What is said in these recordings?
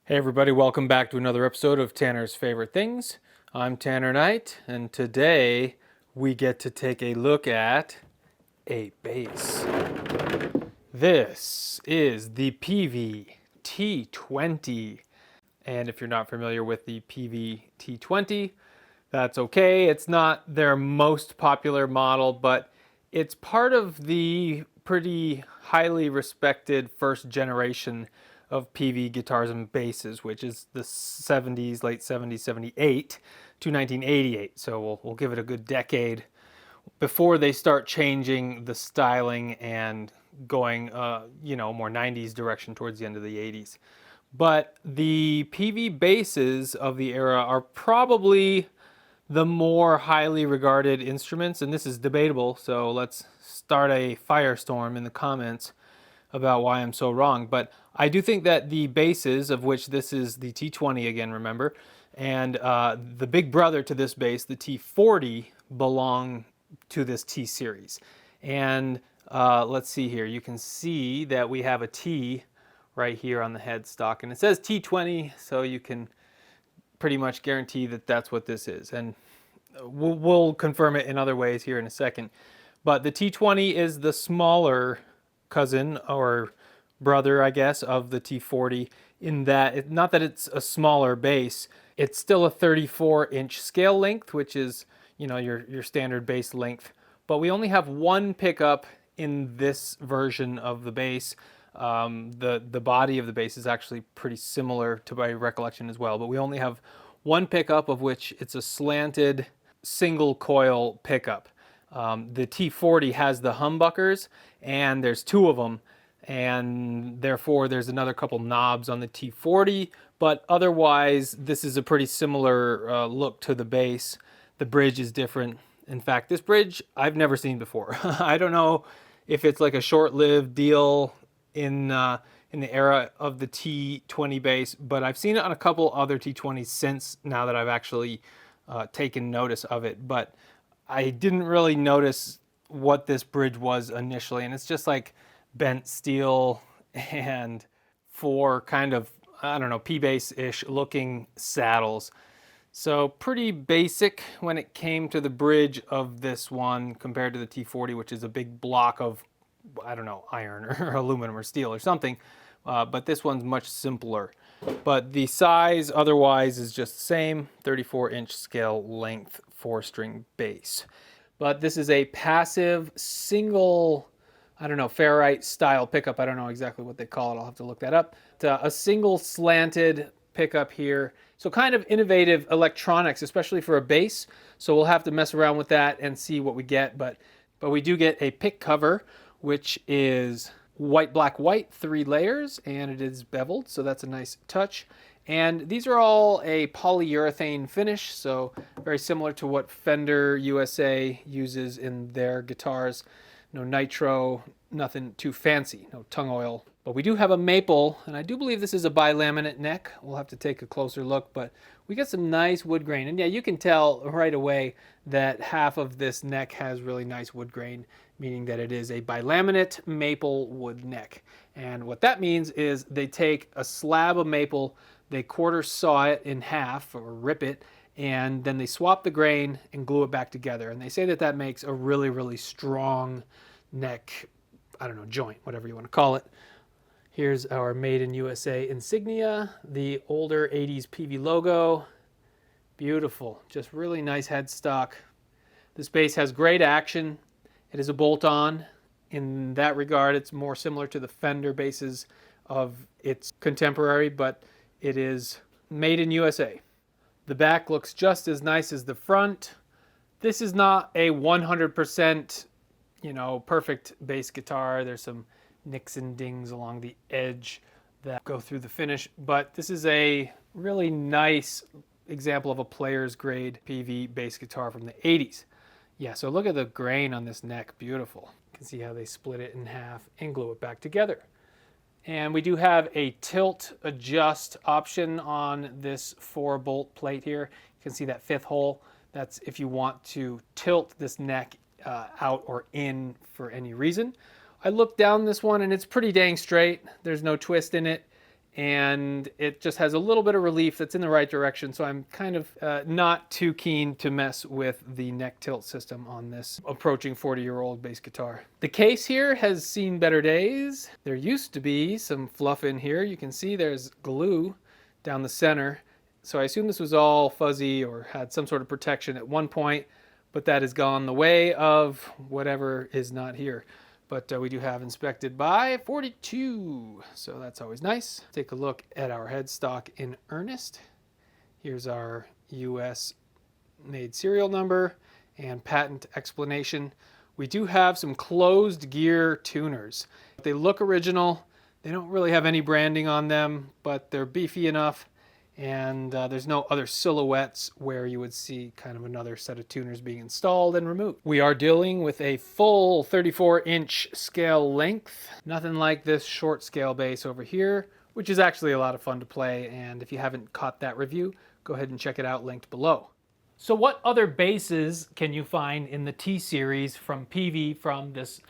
Hey everybody, welcome back to another episode of Tanner's Favorite Things. I'm Tanner Knight, and today we get to take a look at a bass. This is the Peavey T-20. And if you're not familiar with the Peavey T-20, that's okay. It's not their most popular model, but it's part of the pretty highly respected first generation of Peavey guitars and basses, which is the 70s, late 70s, 78 to 1988. So we'll give it a good decade before they start changing the styling and going, more 90s direction towards the end of the 80s. But the Peavey basses of the era are probably the more highly regarded instruments, and this is debatable, so let's start a firestorm in the comments about why I'm so wrong. But I do think that the basses, of which this is the T-20 again, remember, and the big brother to this bass, the T-40, belong to this T-Series. And let's see here. You can see that we have a T right here on the headstock, and it says T-20, so you can pretty much guarantee that that's what this is. And we'll confirm it in other ways here in a second. But the T-20 is the smaller cousin or brother, I guess, of the T-40 in that, not that it's a smaller bass, it's still a 34-inch scale length, which is, your standard bass length. But we only have one pickup in this version of the bass. The body of the bass is actually pretty similar to my recollection as well, but we only have one pickup, of which it's a slanted single coil pickup. The T-40 has the humbuckers, and there's two of them, and therefore there's another couple knobs on the T-40, but otherwise this is a pretty similar look to the bass. The bridge is different. In fact, this bridge I've never seen before. I don't know if it's like a short-lived deal in the era of the T-20 bass, but I've seen it on a couple other T-20s since, now that I've actually taken notice of it. But I didn't really notice what this bridge was initially, and it's just like bent steel and four kind of, I don't know, P-bass-ish looking saddles. So pretty basic when it came to the bridge of this one compared to the T-40, which is a big block of, I don't know, iron or aluminum or steel or something. But this one's much simpler. But the size otherwise is just the same, 34-inch scale length 4-string bass. But this is a passive single, I don't know, ferrite style pickup. I don't know exactly what they call it. I'll have to look that up. A single slanted pickup here. So kind of innovative electronics, especially for a bass. So we'll have to mess around with that and see what we get. But we do get a pick cover, which is white, black, white, 3 layers, and it is beveled, so that's a nice touch. And these are all a polyurethane finish, so very similar to what Fender USA uses in their guitars. No nitro, nothing too fancy, no tung oil. But we do have a maple, and I do believe this is a bi-laminate neck. We'll have to take a closer look, but we get some nice wood grain. And yeah, you can tell right away that half of this neck has really nice wood grain, meaning that it is a bi-laminate maple wood neck. And what that means is they take a slab of maple, they quarter saw it in half or rip it, and then they swap the grain and glue it back together. And they say that that makes a really, really strong neck, I don't know, joint, whatever you want to call it. Here's our Made in USA insignia, the older 80s Peavey logo. Beautiful, just really nice headstock. This bass has great action. It is a bolt-on. In that regard, it's more similar to the Fender basses of its contemporary, but it is made in USA. The back looks just as nice as the front. This is not a 100%, perfect bass guitar. There's some nicks and dings along the edge that go through the finish, but this is a really nice example of a player's grade Peavey bass guitar from the 80s. Yeah, so look at the grain on this neck, beautiful. You can see how they split it in half and glue it back together. And we do have a tilt adjust option on this 4-bolt plate here. You can see that 5th hole. That's if you want to tilt this neck out or in for any reason. I looked down this one and it's pretty dang straight. There's no twist in it. and it just has a little bit of relief that's in the right direction. So I'm kind of not too keen to mess with the neck tilt system on this approaching 40-year-old bass guitar. The case here has seen better days. There used to be some fluff in here. You can see there's glue down the center. So I assume this was all fuzzy or had some sort of protection at one point, but that has gone the way of whatever is not here. But we do have inspected by 42, so that's always nice. Take a look at our headstock in earnest. Here's our US made serial number and patent explanation. We do have some closed gear tuners. They look original. They don't really have any branding on them, but they're beefy enough. And there's no other silhouettes where you would see kind of another set of tuners being installed and removed. We are dealing with a full 34-inch scale length. Nothing like this short scale bass over here, which is actually a lot of fun to play. And if you haven't caught that review, go ahead and check it out, linked below. So what other basses can you find in the T-Series from Peavey from this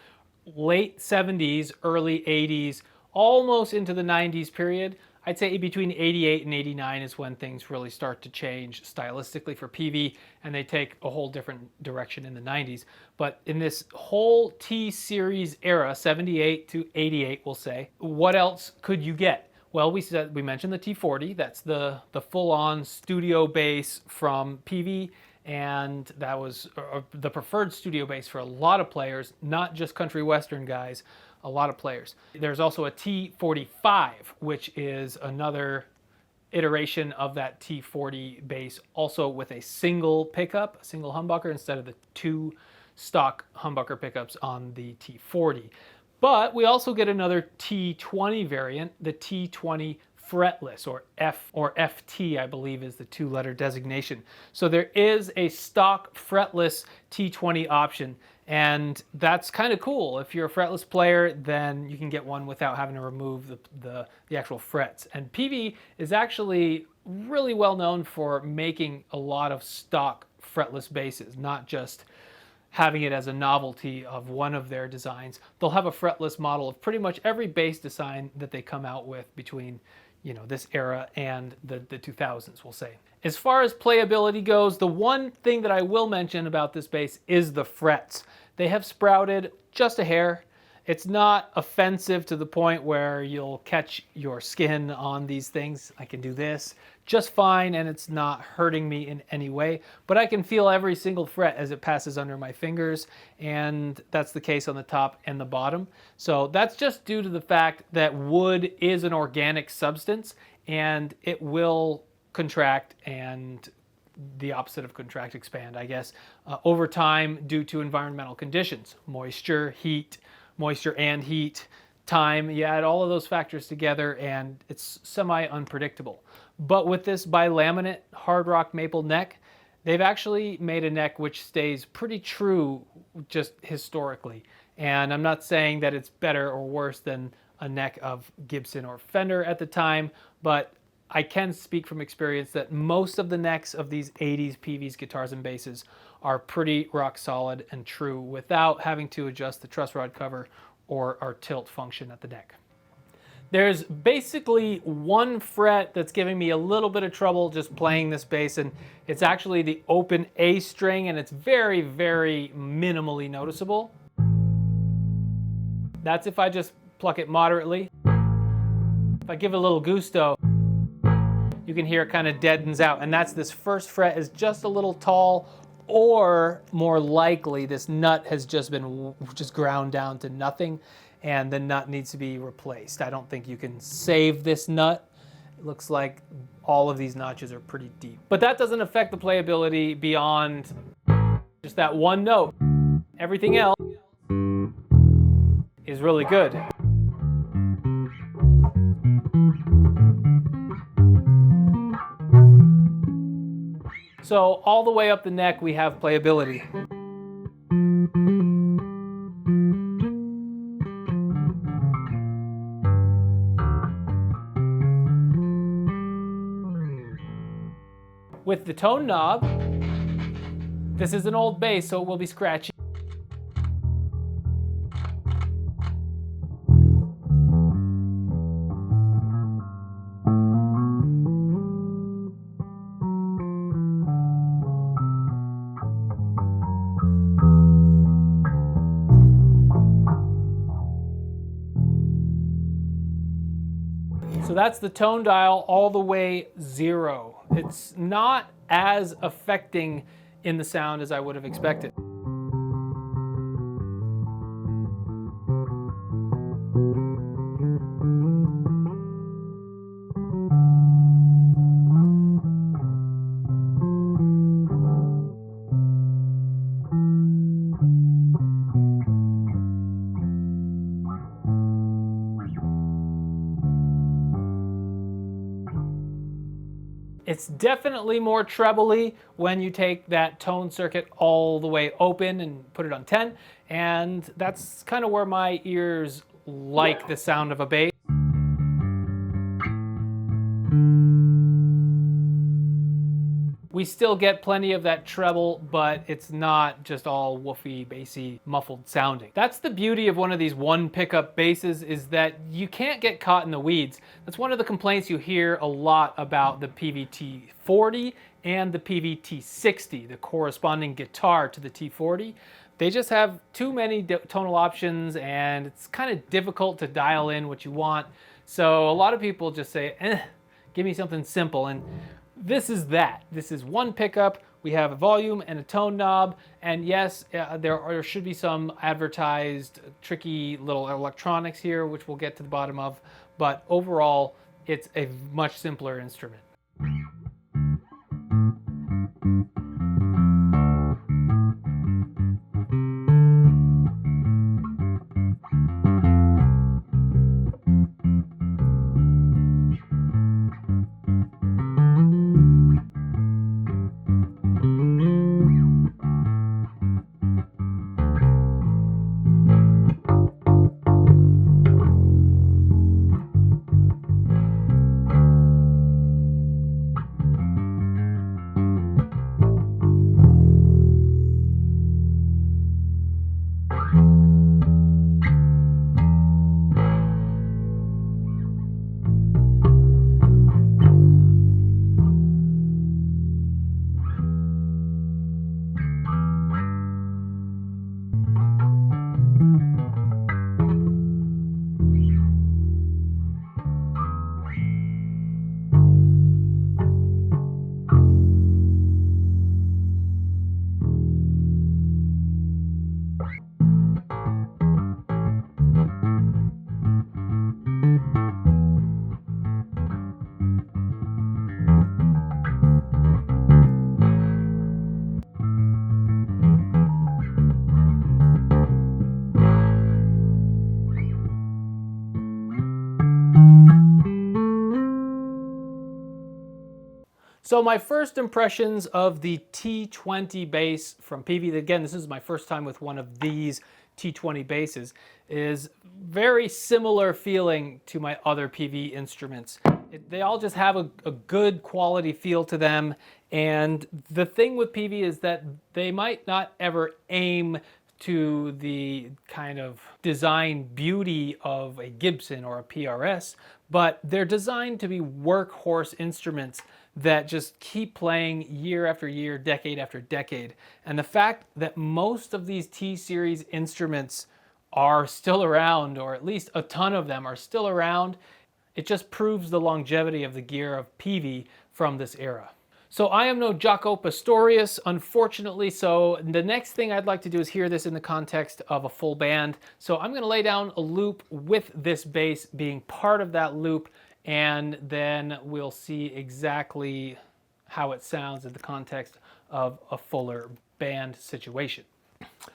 late 70s, early 80s, almost into the 90s period? I'd say between 88 and 89 is when things really start to change stylistically for Peavey, and they take a whole different direction in the 90s. But in this whole T-Series era, 78 to 88, we'll say, what else could you get? Well, we mentioned the T-40. That's the full-on studio bass from Peavey, and that was the preferred studio bass for a lot of players, not just country western guys. A lot of players. There's also a T-45, which is another iteration of that T-40 bass, also with a single pickup, a single humbucker, instead of the two stock humbucker pickups on the T-40. But we also get another T-20 variant, the T-20 fretless, or FT, I believe is the two-letter designation. So there is a stock fretless T-20 option, and that's kind of cool. If you're a fretless player, then you can get one without having to remove the actual frets. And Peavey is actually really well known for making a lot of stock fretless basses, not just having it as a novelty of one of their designs. They'll have a fretless model of pretty much every bass design that they come out with between this era and the 2000s, we'll say. As far as playability goes, the one thing that I will mention about this bass is the frets. They have sprouted just a hair. It's not offensive to the point where you'll catch your skin on these things. I can do this just fine, and it's not hurting me in any way, but I can feel every single fret as it passes under my fingers, and that's the case on the top and the bottom. So that's just due to the fact that wood is an organic substance, and it will contract, and the opposite of contract, expand, I guess, over time due to environmental conditions, moisture and heat, time. You add all of those factors together and it's semi-unpredictable. But with this bi-laminate hard rock maple neck, they've actually made a neck which stays pretty true just historically. And I'm not saying that it's better or worse than a neck of Gibson or Fender at the time, but I can speak from experience that most of the necks of these 80s Peavey's guitars and basses are pretty rock solid and true without having to adjust the truss rod cover or our tilt function at the neck. There's basically one fret that's giving me a little bit of trouble just playing this bass, and it's actually the open A string, and it's very, very minimally noticeable. That's if I just pluck it moderately. If I give it a little gusto, you can hear it kind of deadens out, and that's this first fret is just a little tall, or more likely this nut has just been ground down to nothing and the nut needs to be replaced. I don't think you can save this nut. It looks like all of these notches are pretty deep. But that doesn't affect the playability beyond just that one note. Everything else is really good. So all the way up the neck we have playability. With the tone knob, this is an old bass, so it will be scratchy. So that's the tone dial all the way 0. It's not as affecting in the sound as I would have expected. It's definitely more trebly when you take that tone circuit all the way open and put it on 10, and that's kind of where my ears like the sound of a bass. We still get plenty of that treble, but it's not just all woofy, bassy, muffled sounding. That's the beauty of one of these one pickup basses, is that you can't get caught in the weeds. That's one of the complaints you hear a lot about the Peavey T-40 and the Peavey T-60, the corresponding guitar to the T-40. They just have too many tonal options, and it's kind of difficult to dial in what you want. So a lot of people just say, give me something simple. And this is that. This is one pickup. We have a volume and a tone knob, and yes, there should be some advertised tricky little electronics here, which we'll get to the bottom of, but overall, it's a much simpler instrument. So my first impressions of the T-20 bass from Peavey, again, this is my first time with one of these T-20 basses, is very similar feeling to my other Peavey instruments. They all just have a good quality feel to them, and the thing with Peavey is that they might not ever aim to the kind of design beauty of a Gibson or a PRS, but they're designed to be workhorse instruments that just keep playing year after year, decade after decade. And the fact that most of these T-Series instruments are still around, or at least a ton of them are still around, it just proves the longevity of the gear of Peavey from this era. So I am no Jaco Pastorius, unfortunately, so the next thing I'd like to do is hear this in the context of a full band. So I'm gonna lay down a loop with this bass being part of that loop, and then we'll see exactly how it sounds in the context of a fuller band situation.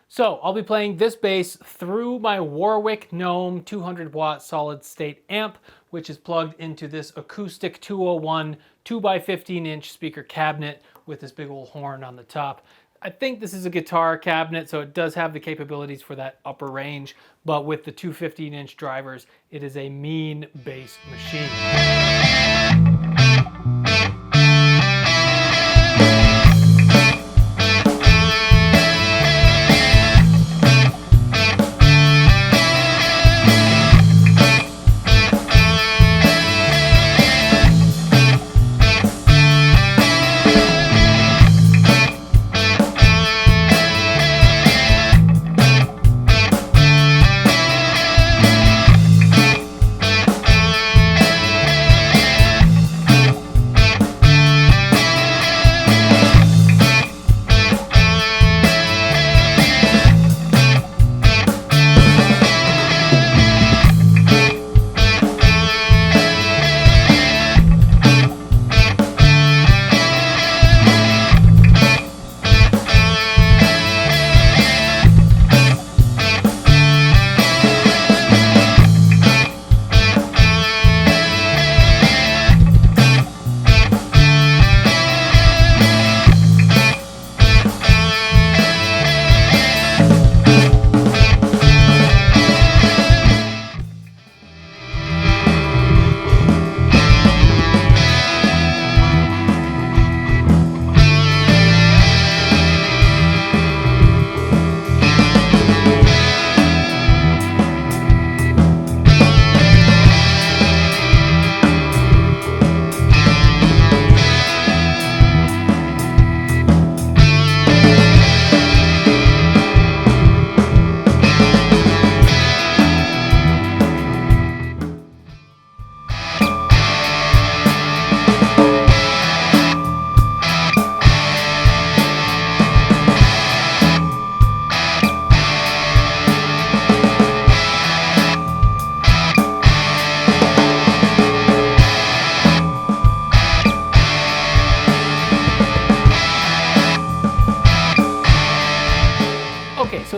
So I'll be playing this bass through my Warwick Gnome 200 watt solid state amp, which is plugged into this acoustic 201 2x15 inch speaker cabinet with this big old horn on the top. I think this is a guitar cabinet, so it does have the capabilities for that upper range, but with the 215 inch drivers, it is a mean bass machine.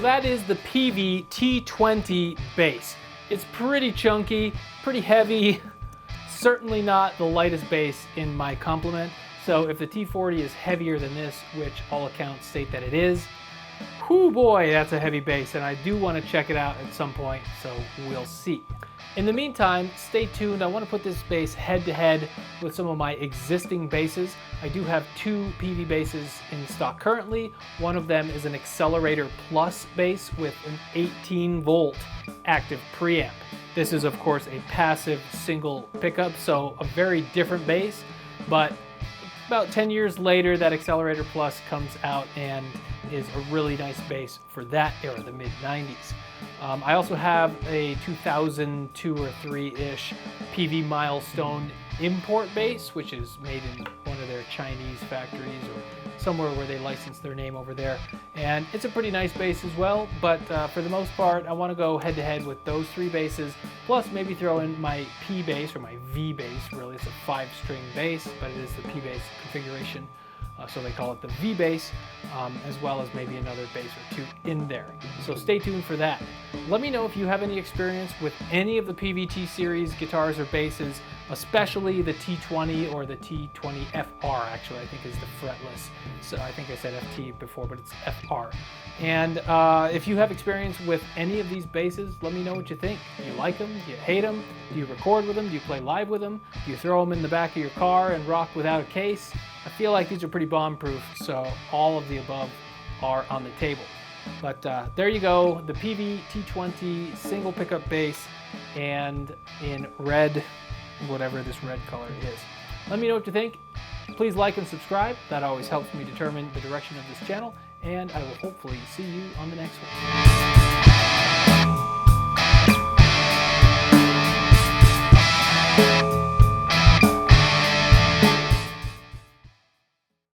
that is the Peavey T-20 bass. It's pretty chunky, pretty heavy, certainly not the lightest bass in my complement. So if the T-40 is heavier than this, which all accounts state that it is, whoo boy, that's a heavy bass, and I do want to check it out at some point, so we'll see. In the meantime, stay tuned. I want to put this bass head to head with some of my existing basses. I do have two Peavey basses in stock currently. One of them is an Accelerator Plus bass with an 18-volt active preamp. This is, of course, a passive single pickup, so a very different bass, but about 10 years later, that Accelerator Plus comes out and is a really nice bass for that era, the mid-90s. I also have a 2002 or 3-ish Peavey Milestone import bass, which is made in one of their Chinese factories or somewhere where they license their name over there. And it's a pretty nice bass as well, but for the most part, I want to go head-to-head with those three basses, plus maybe throw in my P bass, or my V bass, really. It's a 5-string bass, but it is the P bass configuration. So they call it the V bass, as well as maybe another bass or two in there. So stay tuned for that. Let me know if you have any experience with any of the Peavey T-Series guitars or basses, especially the T-20 or the T-20 FR, actually, I think is the fretless. So I think I said FT before, but it's FR. And if you have experience with any of these basses, let me know what you think. Do you like them? Do you hate them? Do you record with them? Do you play live with them? Do you throw them in the back of your car and rock without a case? I feel like these are pretty bomb-proof, so all of the above are on the table. But there you go, the Peavey T-20 single pickup bass, and in red, whatever this red color is. Let me know what you think. Please like and subscribe. That always helps me determine the direction of this channel, and I will hopefully see you on the next one.